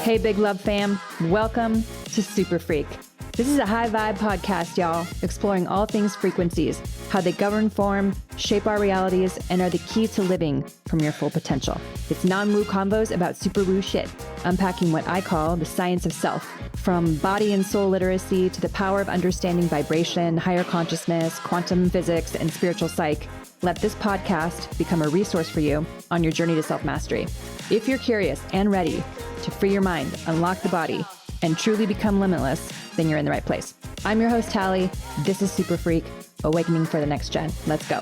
Hey, Big Love fam. Welcome to SuperFreq. This is a high vibe podcast, y'all, exploring all things frequencies, how they govern form, shape our realities, and are the key to living from your full potential. It's non-woo convos about super woo shit, unpacking what I call the science of self, from body and soul literacy to the power of understanding vibration, higher consciousness, quantum physics, and spiritual psych. Let this podcast become a resource for you on your journey to self-mastery. If you're curious and ready to free your mind, unlock the body, and truly become limitless, then you're in the right place. I'm your host, Talie. This is SuperFreq, awakening for the next gen. Let's go.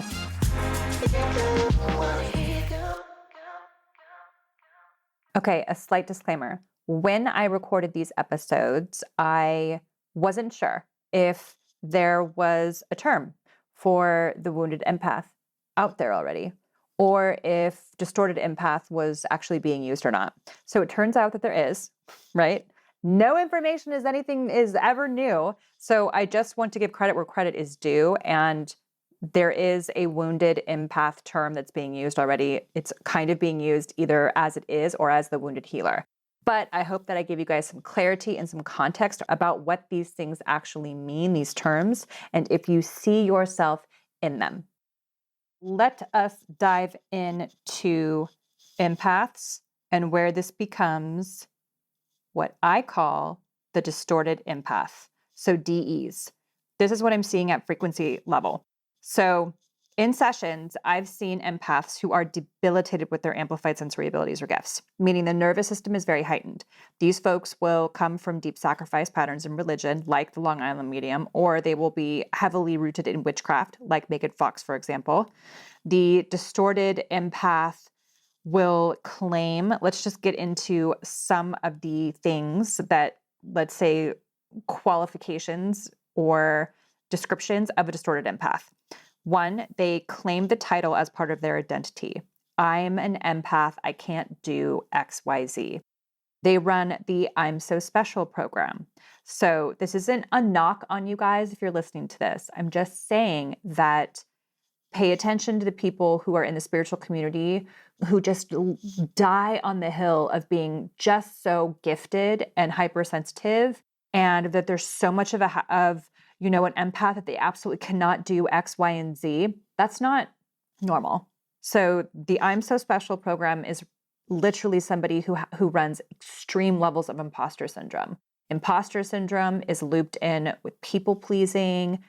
Okay, a slight disclaimer. When I recorded these episodes, I wasn't sure if there was a term for the wounded empath out there already, or if distorted empath was actually being used or not. So it turns out that there is, right? No information is ever new. So I just want to give credit where credit is due. And there is a wounded empath term that's being used already. It's kind of being used either as it is or as the wounded healer. But I hope that I give you guys some clarity and some context about what these things actually mean, these terms, and if you see yourself in them. Let us dive into empaths and where this becomes what I call the distorted empath. So DEs. This is what I'm seeing at frequency level. So in sessions, I've seen empaths who are debilitated with their amplified sensory abilities or gifts, meaning the nervous system is very heightened. These folks will come from deep sacrifice patterns in religion, like the Long Island Medium, or they will be heavily rooted in witchcraft, like Megan Fox, for example. The distorted empath will claim, let's just get into some of the things that, let's say, qualifications or descriptions of a distorted empath. One, they claim the title as part of their identity. I'm an empath. I can't do XYZ. They run the I'm So Special program. So this isn't a knock on you guys if you're listening to this. I'm just saying that pay attention to the people who are in the spiritual community who just die on the hill of being just so gifted and hypersensitive, and that there's so much of an empath that they absolutely cannot do X, Y, and Z. That's not normal. So the I'm So Special program is literally somebody who runs extreme levels of imposter syndrome. Imposter syndrome is looped in with people pleasing,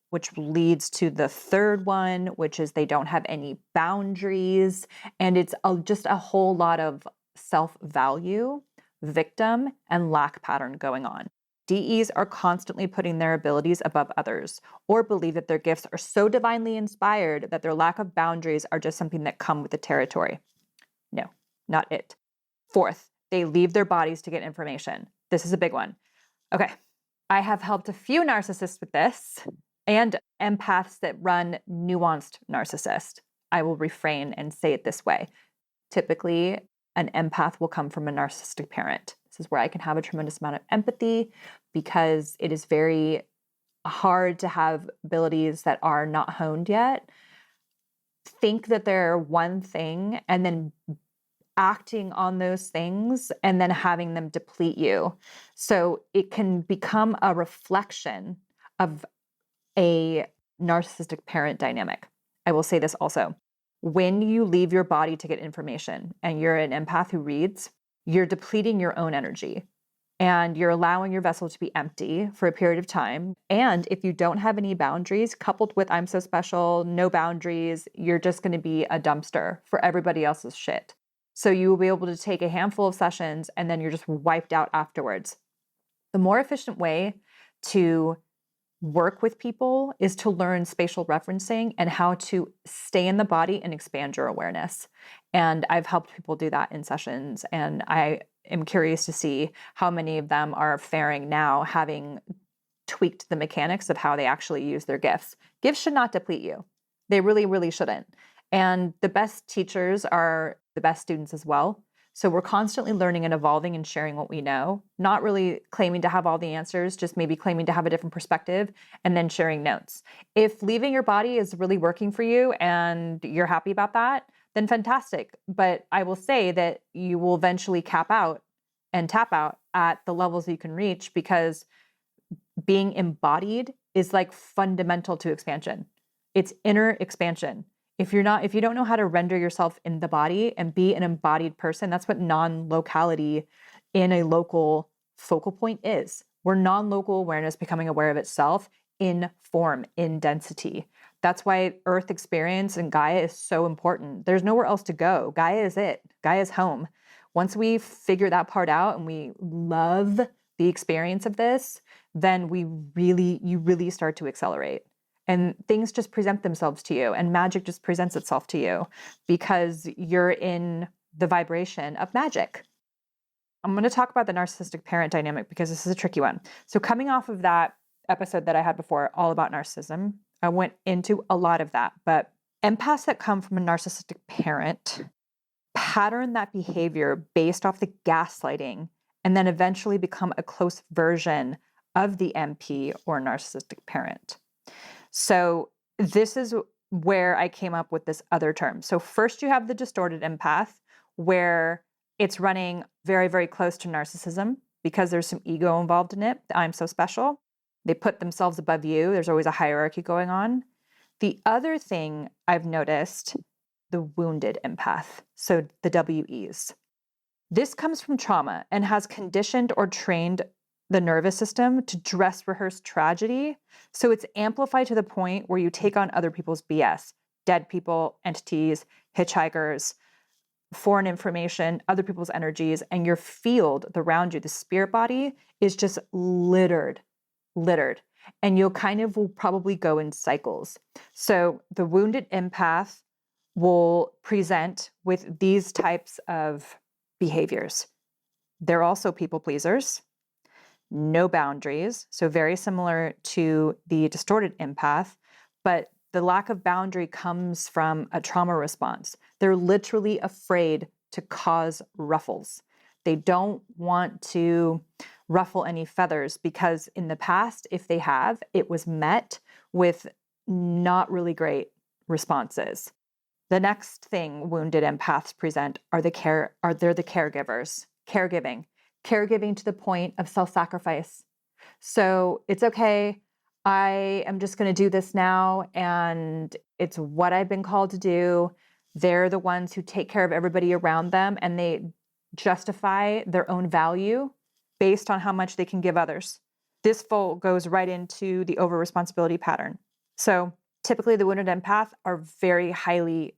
which leads to the third one, which is they don't have any boundaries. And it's just a whole lot of self-value, victim, and lack pattern going on. DEs are constantly putting their abilities above others, or believe that their gifts are so divinely inspired that their lack of boundaries are just something that come with the territory. No, not it. Fourth, they leave their bodies to get information. This is a big one. Okay, I have helped a few narcissists with this, and empaths that run nuanced narcissist. I will refrain and say it this way. Typically, an empath will come from a narcissistic parent. This is where I can have a tremendous amount of empathy because it is very hard to have abilities that are not honed yet. Think that they're one thing and then acting on those things and then having them deplete you. So it can become a reflection of a narcissistic parent dynamic. I will say this also. When you leave your body to get information and you're an empath who reads, you're depleting your own energy and you're allowing your vessel to be empty for a period of time. And if you don't have any boundaries, coupled with I'm so special, no boundaries, you're just going to be a dumpster for everybody else's shit. So you will be able to take a handful of sessions and then you're just wiped out afterwards. The more efficient way to work with people is to learn spatial referencing and how to stay in the body and expand your awareness. And I've helped people do that in sessions. And I am curious to see how many of them are faring now, having tweaked the mechanics of how they actually use their gifts. Gifts should not deplete you. They really, really shouldn't. And the best teachers are the best students as well. So we're constantly learning and evolving and sharing what we know, not really claiming to have all the answers, just maybe claiming to have a different perspective and then sharing notes. If leaving your body is really working for you and you're happy about that, then fantastic. But I will say that you will eventually cap out and tap out at the levels that you can reach, because being embodied is like fundamental to expansion. It's inner expansion. If you don't know how to render yourself in the body and be an embodied person, that's what non-locality in a local focal point is. We're non-local awareness becoming aware of itself in form, in density. That's why Earth experience and Gaia is so important. There's nowhere else to go. Gaia is it. Gaia is home. Once we figure that part out and we love the experience of this, then you really start to accelerate. And things just present themselves to you, and magic just presents itself to you because you're in the vibration of magic. I'm going to talk about the narcissistic parent dynamic because this is a tricky one. So coming off of that episode that I had before, all about narcissism, I went into a lot of that. But empaths that come from a narcissistic parent pattern that behavior based off the gaslighting and then eventually become a close version of the MP or narcissistic parent. So this is where I came up with this other term. So first you have the distorted empath, where it's running very, very close to narcissism because there's some ego involved in it. I'm so special. They put themselves above you. There's always a hierarchy going on. The other thing I've noticed, the wounded empath, so the WEs. This comes from trauma and has conditioned or trained the nervous system to dress rehearse tragedy. So it's amplified to the point where you take on other people's BS, dead people, entities, hitchhikers, foreign information, other people's energies, and your field around you, the spirit body, is just littered. And you'll will probably go in cycles. So the wounded empath will present with these types of behaviors. They're also people pleasers. No boundaries, so very similar to the distorted empath, but the lack of boundary comes from a trauma response. They're literally afraid to cause ruffles. They don't want to ruffle any feathers because in the past, if they have, it was met with not really great responses. The next thing wounded empaths present are the caregivers. Caregiving to the point of self-sacrifice. So it's okay, I am just going to do this now, and it's what I've been called to do. They're the ones who take care of everybody around them, and they justify their own value based on how much they can give others. This goes right into the over-responsibility pattern. So typically the wounded empath are very highly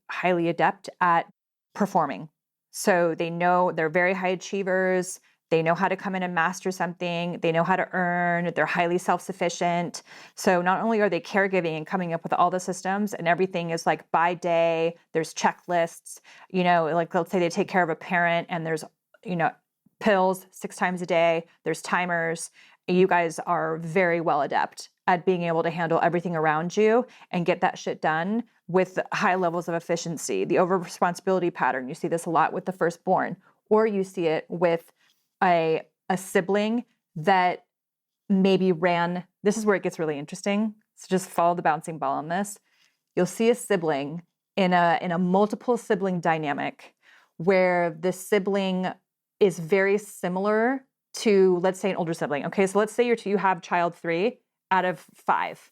adept at performing. So they know they're very high achievers. They know how to come in and master something. They know how to earn. They're highly self-sufficient. So not only are they caregiving and coming up with all the systems and everything is like by day, there's checklists, like let's say they take care of a parent and there's, pills 6 times a day, there's timers. You guys are very well adept at being able to handle everything around you and get that shit done with high levels of efficiency. The over-responsibility pattern, you see this a lot with the firstborn, or you see it with a sibling that maybe this is where it gets really interesting. So just follow the bouncing ball on this. You'll see a sibling in a multiple sibling dynamic where the sibling is very similar to, let's say, an older sibling. Okay, so let's say you have child 3 out of 5.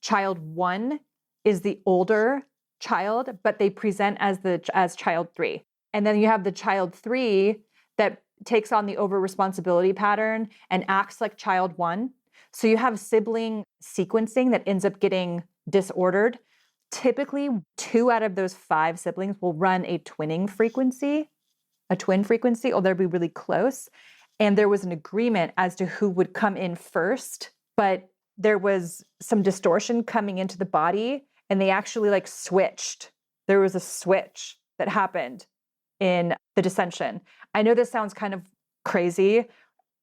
Child 1 is the older child, but they present as child 3. And then you have the child 3 that takes on the over-responsibility pattern and acts like child 1. So you have sibling sequencing that ends up getting disordered. Typically, 2 out of those 5 siblings will run a twin frequency, or they'll be really close. And there was an agreement as to who would come in first, but there was some distortion coming into the body and they actually switched. There was a switch that happened in the dissension. I know this sounds kind of crazy,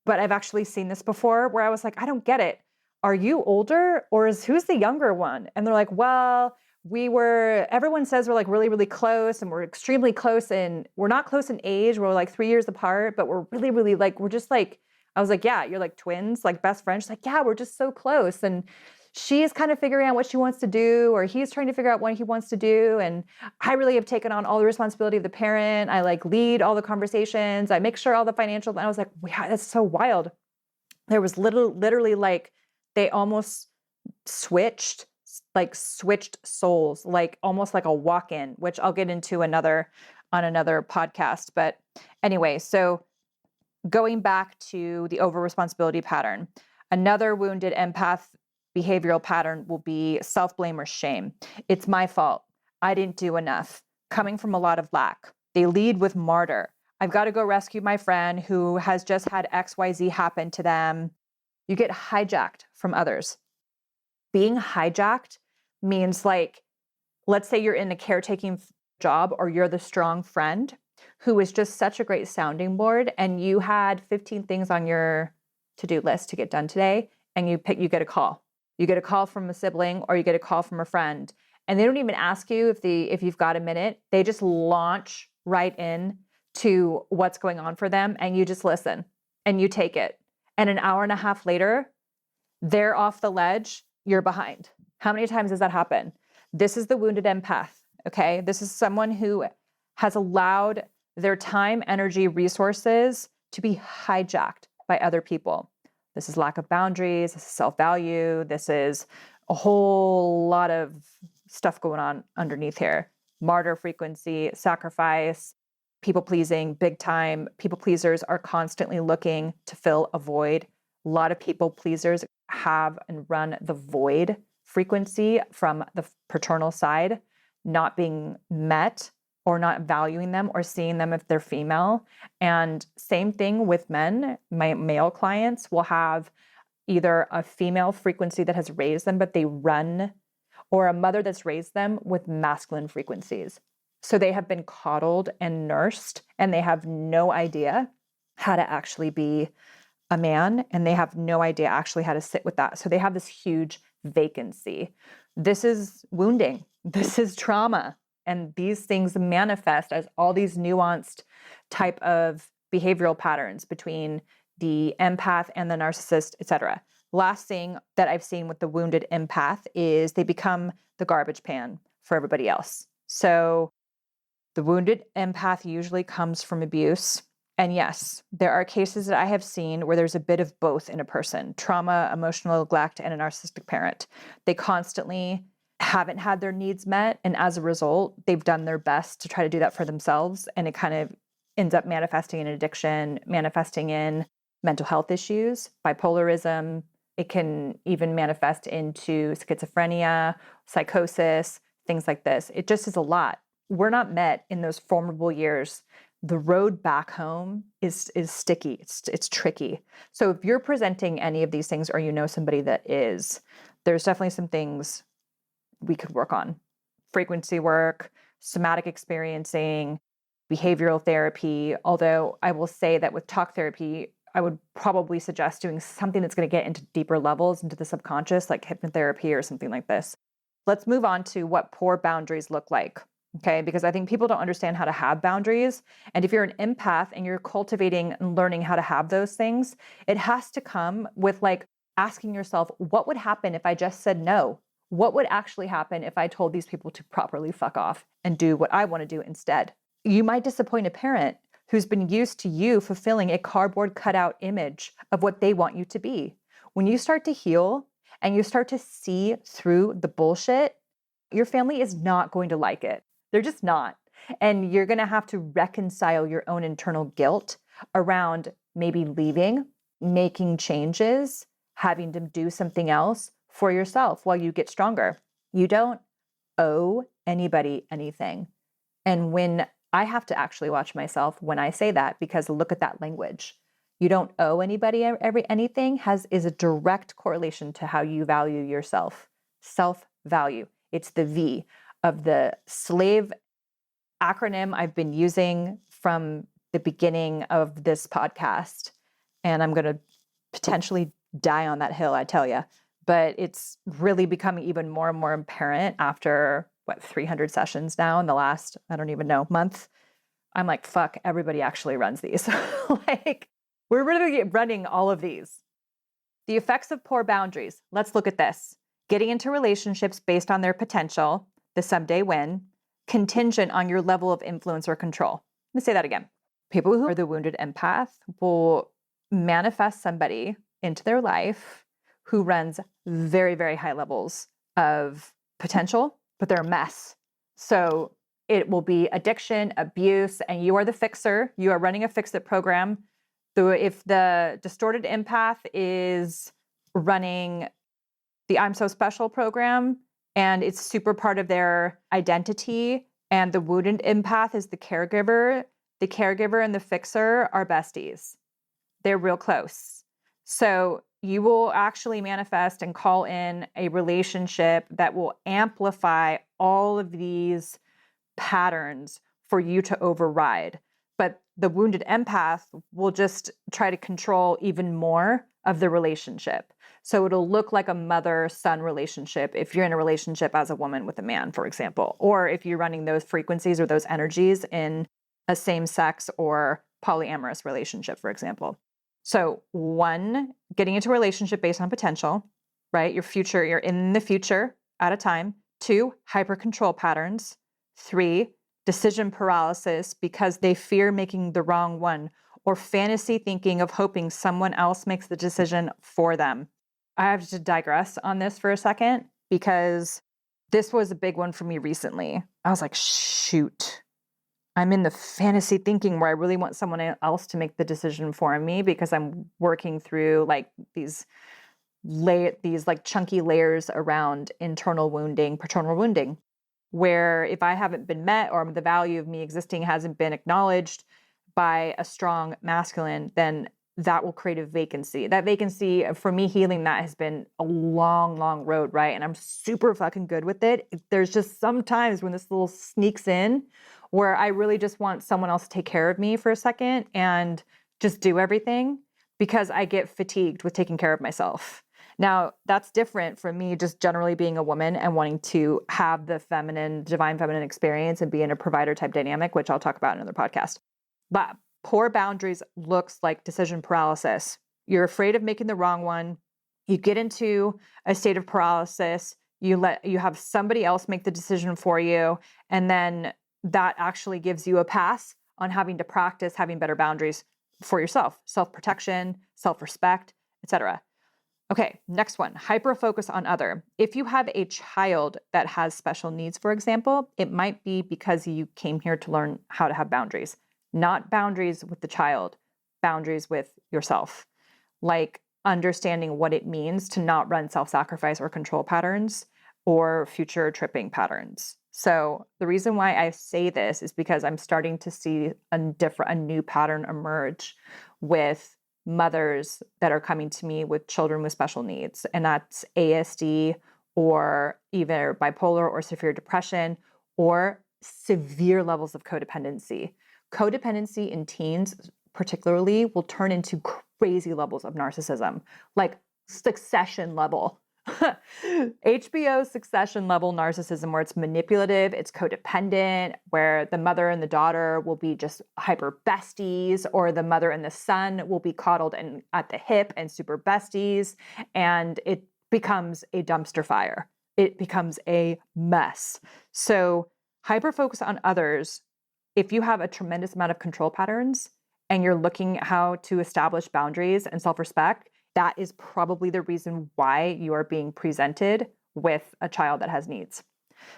but I've actually seen this before where I was like, I don't get it. Are you older or who's the younger one? And they're like, well, everyone says we're really, really close and we're extremely close and we're not close in age. We're 3 years apart, but we're really, really I was like, yeah, you're like twins, like best friends. She's like, yeah, we're just so close. And she's kind of figuring out what she wants to do, or he's trying to figure out what he wants to do. And I really have taken on all the responsibility of the parent. I like lead all the conversations. I make sure all the financial, and I was like, wow, that's so wild. There was literally like, they almost switched souls, like almost like a walk-in, which I'll get into on another podcast. But anyway, so going back to the over responsibility pattern, another wounded empath behavioral pattern will be self-blame or shame. It's my fault. I didn't do enough. Coming from a lot of lack. They lead with martyr. I've got to go rescue my friend who has just had XYZ happen to them. You get hijacked from others. Being hijacked means, like, let's say you're in a caretaking job, or you're the strong friend who is just such a great sounding board, and you had 15 things on your to-do list to get done today, and you get a call. You get a call from a sibling, or you get a call from a friend, and they don't even ask you if you've got a minute. They just launch right in to what's going on for them, and you just listen and you take it. And an hour and a half later, they're off the ledge, you're behind. How many times does that happen? This is the wounded empath, okay? This is someone who has allowed their time, energy, resources to be hijacked by other people. This is lack of boundaries, this is self-value, this is a whole lot of stuff going on underneath here. Martyr frequency, sacrifice, people-pleasing, big time. People pleasers are constantly looking to fill a void. A lot of people pleasers have and run the void frequency from the paternal side, not being met or not valuing them or seeing them if they're female. And same thing with men. My male clients will have either a female frequency that has raised them, but they run, or a mother that's raised them with masculine frequencies. So they have been coddled and nursed, and they have no idea how to actually be a man, and they have no idea actually how to sit with that. So they have this huge vacancy. This is wounding. This is trauma. And these things manifest as all these nuanced type of behavioral patterns between the empath and the narcissist, etc. Last thing that I've seen with the wounded empath is they become the garbage pan for everybody else. So the wounded empath usually comes from abuse. And yes, there are cases that I have seen where there's a bit of both in a person: trauma, emotional neglect, and a narcissistic parent. They constantly haven't had their needs met. And as a result, they've done their best to try to do that for themselves. And it kind of ends up manifesting in addiction, manifesting in mental health issues, bipolarism. It can even manifest into schizophrenia, psychosis, things like this. It just is a lot. We're not met in those formidable years. The road back home is sticky. It's tricky. So if you're presenting any of these things, or you know somebody that is, there's definitely some things we could work on. Frequency work, somatic experiencing, behavioral therapy. Although I will say that with talk therapy, I would probably suggest doing something that's going to get into deeper levels, into the subconscious, like hypnotherapy or something like this. Let's move on to what poor boundaries look like. Okay, because I think people don't understand how to have boundaries. And if you're an empath and you're cultivating and learning how to have those things, it has to come with like asking yourself, what would happen if I just said no? What would actually happen if I told these people to properly fuck off and do what I want to do instead? You might disappoint a parent who's been used to you fulfilling a cardboard cutout image of what they want you to be. When you start to heal and you start to see through the bullshit, your family is not going to like it. They're just not. And you're going to have to reconcile your own internal guilt around maybe leaving, making changes, having to do something else for yourself while you get stronger. You don't owe anybody anything. And when I have to actually watch myself when I say that, because look at that language. You don't owe anybody anything is a direct correlation to how you value yourself. Self-value. It's the V of the slave acronym I've been using from the beginning of this podcast. And I'm going to potentially die on that hill, I tell you. But it's really becoming even more and more apparent after, 300 sessions now in the last, I don't even know, month. I'm like, fuck, everybody actually runs these. Like, we're really running all of these. The effects of poor boundaries. Let's look at this. getting into relationships based on their potential, the someday win, contingent on your level of influence or control. Let me say that again. People who are the wounded empath will manifest somebody into their life who runs very, very high levels of potential, but they're a mess. So it will be addiction, abuse, and you are the fixer. You are running a fix-it program. So if the distorted empath is running the I'm So Special program and it's super part of their identity, and the wounded empath is the caregiver and the fixer are besties. They're real close. So you will actually manifest and call in a relationship that will amplify all of these patterns for you to override. But the wounded empath will just try to control even more of the relationship. So it'll look like a mother-son relationship if you're in a relationship as a woman with a man, for example, or if you're running those frequencies or those energies in a same-sex or polyamorous relationship, for example. So 1, getting into a relationship based on potential, right? You're in the future at a time. 2, hyper control patterns. 3, decision paralysis because they fear making the wrong one, or fantasy thinking of hoping someone else makes the decision for them. I have to digress on this for a second because this was a big one for me recently. I was like, shoot, I'm in the fantasy thinking where I really want someone else to make the decision for me because I'm working through like these like chunky layers around internal wounding, paternal wounding, where if I haven't been met or the value of me existing hasn't been acknowledged by a strong masculine, then that will create a vacancy. That vacancy, for me, healing that has been a long, long road, right? And I'm super fucking good with it. There's just some times when this little sneaks in where I really just want someone else to take care of me for a second and just do everything because I get fatigued with taking care of myself. Now, that's different from me just generally being a woman and wanting to have the divine feminine experience and be in a provider type dynamic, which I'll talk about in another podcast. But poor boundaries looks like decision paralysis. You're afraid of making the wrong one. You get into a state of paralysis. You have somebody else make the decision for you. And then that actually gives you a pass on having to practice having better boundaries for yourself, self-protection, self-respect, etc. Okay, next one, hyper-focus on other. If you have a child that has special needs, for example, it might be because you came here to learn how to have boundaries. Not boundaries with the child, boundaries with yourself. Like understanding what it means to not run self-sacrifice or control patterns or future tripping patterns. So the reason why I say this is because I'm starting to see a new pattern emerge with mothers that are coming to me with children with special needs. And that's ASD or either bipolar or severe depression or severe levels of codependency. Codependency in teens particularly will turn into crazy levels of narcissism, like Succession level. HBO Succession level narcissism, where it's manipulative, it's codependent, where the mother and the daughter will be just hyper besties, or the mother and the son will be coddled and at the hip and super besties, and it becomes a dumpster fire. It becomes a mess. So hyper focus on others. If you have a tremendous amount of control patterns and you're looking at how to establish boundaries and self-respect, that is probably the reason why you are being presented with a child that has needs.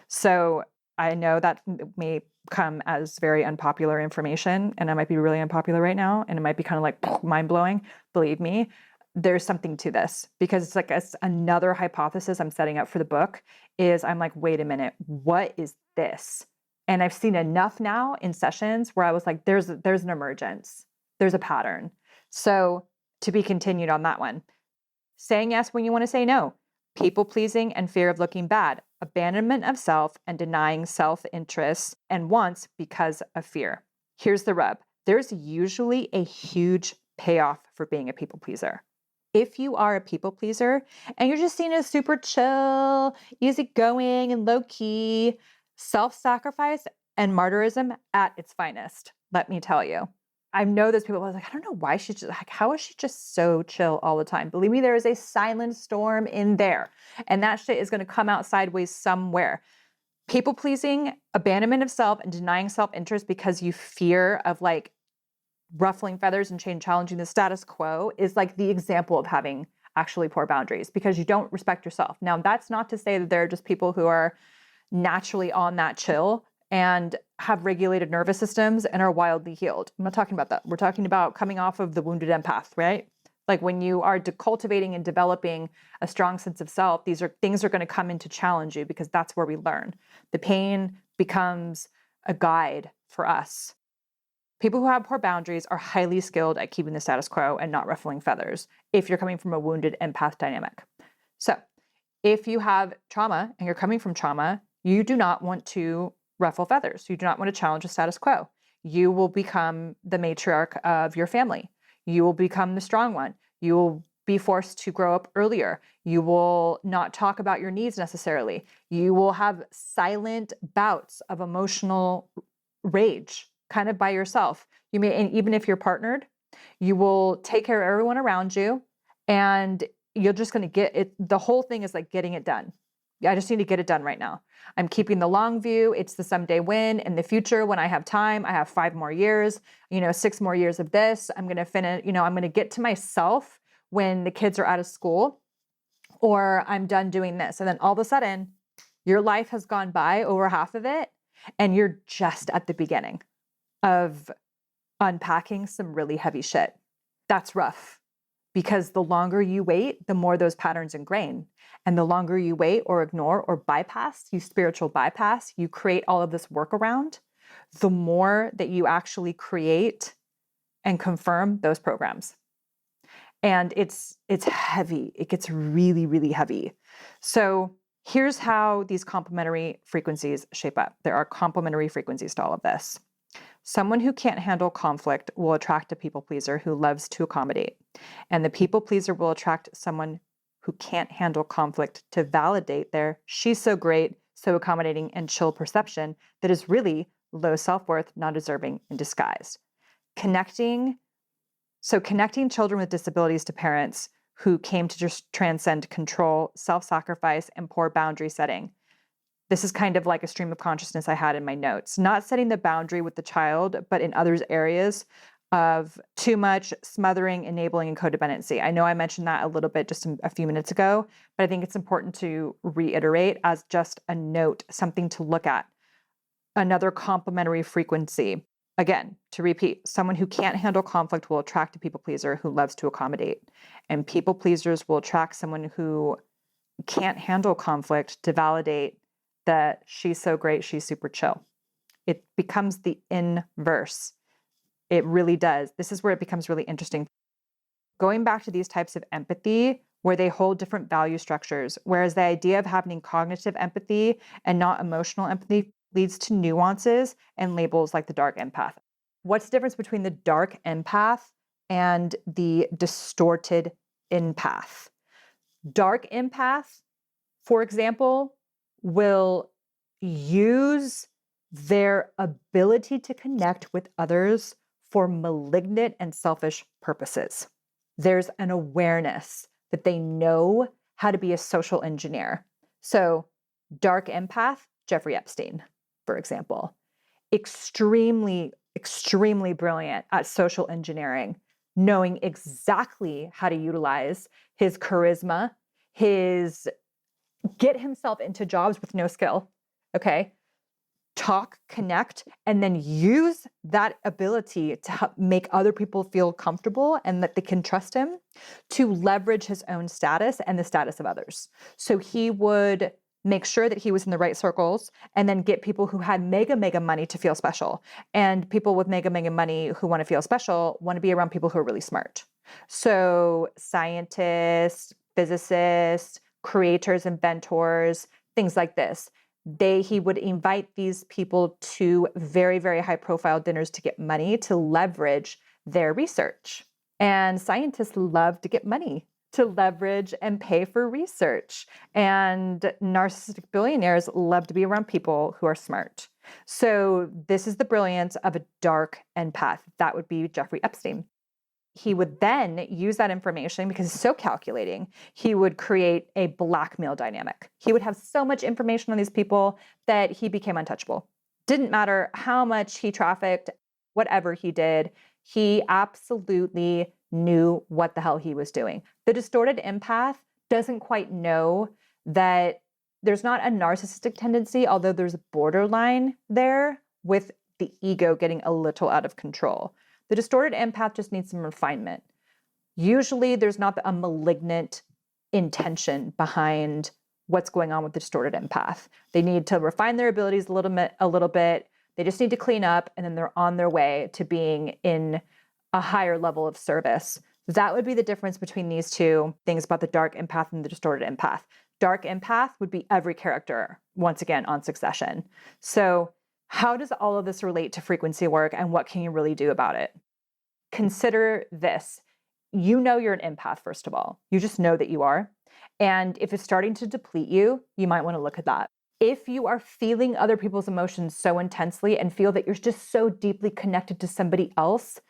So I know that may come as very unpopular information, and I might be really unpopular right now, and it might be kind of like mind-blowing. Believe me, there's something to this because it's like another hypothesis I'm setting up for the book is I'm like, wait a minute, what is this? And I've seen enough now in sessions where I was like, there's an emergence, there's a pattern. So to be continued on that one. Saying yes when you want to say no. People pleasing and fear of looking bad. Abandonment of self and denying self-interest and wants because of fear. Here's the rub. There's usually a huge payoff for being a people pleaser. If you are a people pleaser and you're just seen as super chill, easygoing and low key, self-sacrifice and martyrism at its finest, let me tell you. I know there's people who are like, I don't know why she's just like, how is she just so chill all the time? Believe me, there is a silent storm in there. And that shit is going to come out sideways somewhere. People pleasing, abandonment of self, and denying self-interest because you fear of like ruffling feathers and challenging the status quo is like the example of having actually poor boundaries because you don't respect yourself. Now, that's not to say that there are just people who are naturally on that chill and have regulated nervous systems and are wildly healed. I'm not talking about that. We're talking about coming off of the wounded empath, right? Like when you are cultivating and developing a strong sense of self, these are things are going to come in to challenge you because that's where we learn. The pain becomes a guide for us. People who have poor boundaries are highly skilled at keeping the status quo and not ruffling feathers if you're coming from a wounded empath dynamic. So if you have trauma and you're coming from trauma, you do not want to ruffle feathers. You do not want to challenge the status quo. You will become the matriarch of your family. You will become the strong one. You will be forced to grow up earlier. You will not talk about your needs necessarily. You will have silent bouts of emotional rage kind of by yourself. You may, and even if you're partnered, you will take care of everyone around you and you're just going to get it. The whole thing is like getting it done. I just need to get it done right now. I'm keeping the long view. It's the someday win. In the future, when I have time, I have 5 more years, 6 more years of this. I'm going to finish, I'm going to get to myself when the kids are out of school or I'm done doing this. And then all of a sudden, your life has gone by, over half of it, and you're just at the beginning of unpacking some really heavy shit. That's rough. Because the longer you wait, the more those patterns ingrain. And the longer you wait or ignore or bypass, you spiritual bypass, you create all of this workaround, the more that you actually create and confirm those programs. And it's heavy. It gets really, really heavy. So here's how these complementary frequencies shape up. There are complementary frequencies to all of this. Someone who can't handle conflict will attract a people pleaser who loves to accommodate. And the people pleaser will attract someone who can't handle conflict to validate their she's so great, so accommodating, and chill perception that is really low self-worth, non-deserving, in disguise. Connecting children with disabilities to parents who came to just transcend control, self-sacrifice, and poor boundary setting. This is kind of like a stream of consciousness I had in my notes. Not setting the boundary with the child, but in others' areas of too much, smothering, enabling, and codependency. I know I mentioned that a little bit just a few minutes ago, but I think it's important to reiterate as just a note, something to look at. Another complementary frequency. Again, to repeat, someone who can't handle conflict will attract a people pleaser who loves to accommodate. And people pleasers will attract someone who can't handle conflict to validate that she's so great, she's super chill. It becomes the inverse. It really does. This is where it becomes really interesting. Going back to these types of empathy, where they hold different value structures, whereas the idea of having cognitive empathy and not emotional empathy leads to nuances and labels like the dark empath. What's the difference between the dark empath and the distorted empath? Dark empath, for example, will use their ability to connect with others for malignant and selfish purposes. There's an awareness that they know how to be a social engineer. So, dark empath, Jeffrey Epstein, for example, extremely, extremely brilliant at social engineering, knowing exactly how to utilize his charisma, get himself into jobs with no skill, okay? Talk, connect, and then use that ability to help make other people feel comfortable and that they can trust him to leverage his own status and the status of others. So he would make sure that he was in the right circles and then get people who had mega money to feel special. And people with mega money who want to feel special want to be around people who are really smart. So scientists, physicists, creators, inventors, things like this. He would invite these people to very, very high profile dinners to get money to leverage their research. And scientists love to get money to leverage and pay for research. And narcissistic billionaires love to be around people who are smart. So this is the brilliance of a dark empath. That would be Jeffrey Epstein. He would then use that information because he's so calculating. He would create a blackmail dynamic. He would have so much information on these people that he became untouchable. Didn't matter how much he trafficked, whatever he did, he absolutely knew what the hell he was doing. The distorted empath doesn't quite know that there's not a narcissistic tendency, although there's a borderline there with the ego getting a little out of control. The distorted empath just needs some refinement. Usually there's not a malignant intention behind what's going on with the distorted empath. They need to refine their abilities a little bit. They just need to clean up, and then they're on their way to being in a higher level of service. That would be the difference between these two things about the dark empath and the distorted empath. Dark empath would be every character, once again, on Succession. So how does all of this relate to frequency work, and what can you really do about it? Consider this. You know you're an empath, first of all. You just know that you are. And if it's starting to deplete you, you might want to look at that. If you are feeling other people's emotions so intensely and feel that you're just so deeply connected to somebody else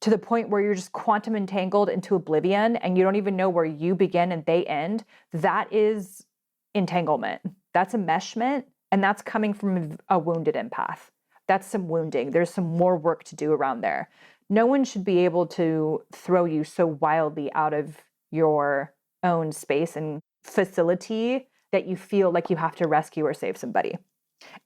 to the point where you're just quantum entangled into oblivion and you don't even know where you begin and they end, that is entanglement. That's enmeshment. And that's coming from a wounded empath. That's some wounding. There's some more work to do around there. No one should be able to throw you so wildly out of your own space and facility that you feel like you have to rescue or save somebody.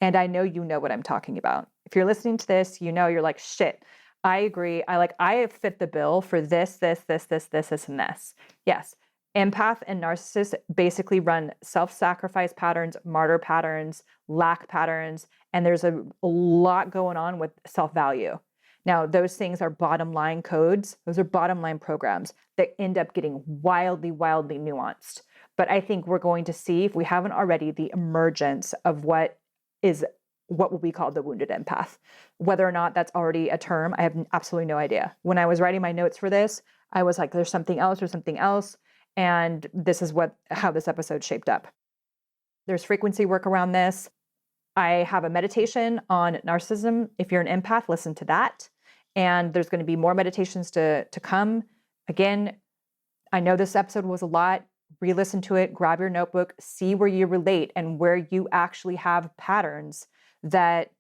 And I know you know what I'm talking about. If you're listening to this, you know you're like, shit, I agree. I fit the bill for this, and this. Yes. Empath and narcissist basically run self-sacrifice patterns, martyr patterns, lack patterns, and there's a lot going on with self-value. Now, those things are bottom line codes. Those are bottom line programs that end up getting wildly nuanced. But I think we're going to see, if we haven't already, the emergence of what will be called the wounded empath. Whether or not that's already a term, I have absolutely no idea. When I was writing my notes for this, I was like, there's something else. And this is how this episode shaped up. There's frequency work around this. I have a meditation on narcissism. If you're an empath, listen to that. And there's going to be more meditations to come. Again, I know this episode was a lot. Re-listen to it, grab your notebook, see where you relate and where you actually have patterns that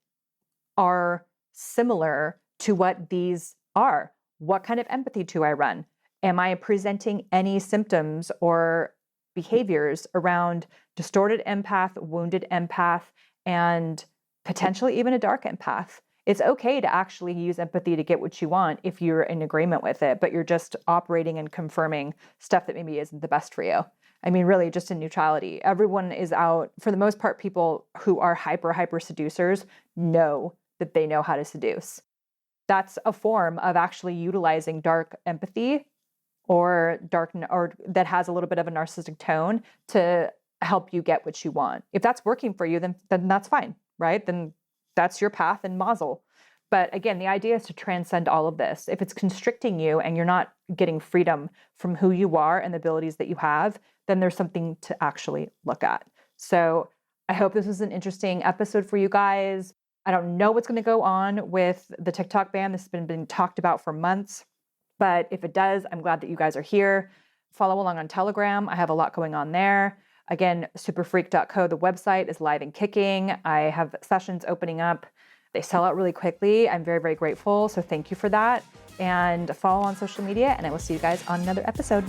are similar to what these are. What kind of empathy do I run? Am I presenting any symptoms or behaviors around distorted empath, wounded empath, and potentially even a dark empath? It's okay to actually use empathy to get what you want if you're in agreement with it, but you're just operating and confirming stuff that maybe isn't the best for you. I mean, really, just in neutrality. Everyone is out, for the most part, people who are hyper seducers know that they know how to seduce. That's a form of actually utilizing dark empathy or that has a little bit of a narcissistic tone to help you get what you want. If that's working for you, then that's fine, right? Then that's your path and mazel. But again, the idea is to transcend all of this. If it's constricting you and you're not getting freedom from who you are and the abilities that you have, then there's something to actually look at. So I hope this was an interesting episode for you guys. I don't know what's going to go on with the TikTok ban. This has been being talked about for months. But if it does, I'm glad that you guys are here. Follow along on Telegram. I have a lot going on there. Again, SuperFreq.co, the website, is live and kicking. I have sessions opening up. They sell out really quickly. I'm very grateful. So thank you for that. And follow on social media, and I will see you guys on another episode.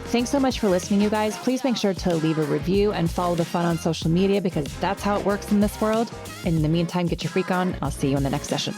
Thanks so much for listening, you guys. Please make sure to leave a review and follow the fun on social media because that's how it works in this world. And in the meantime, get your freak on. I'll see you in the next session.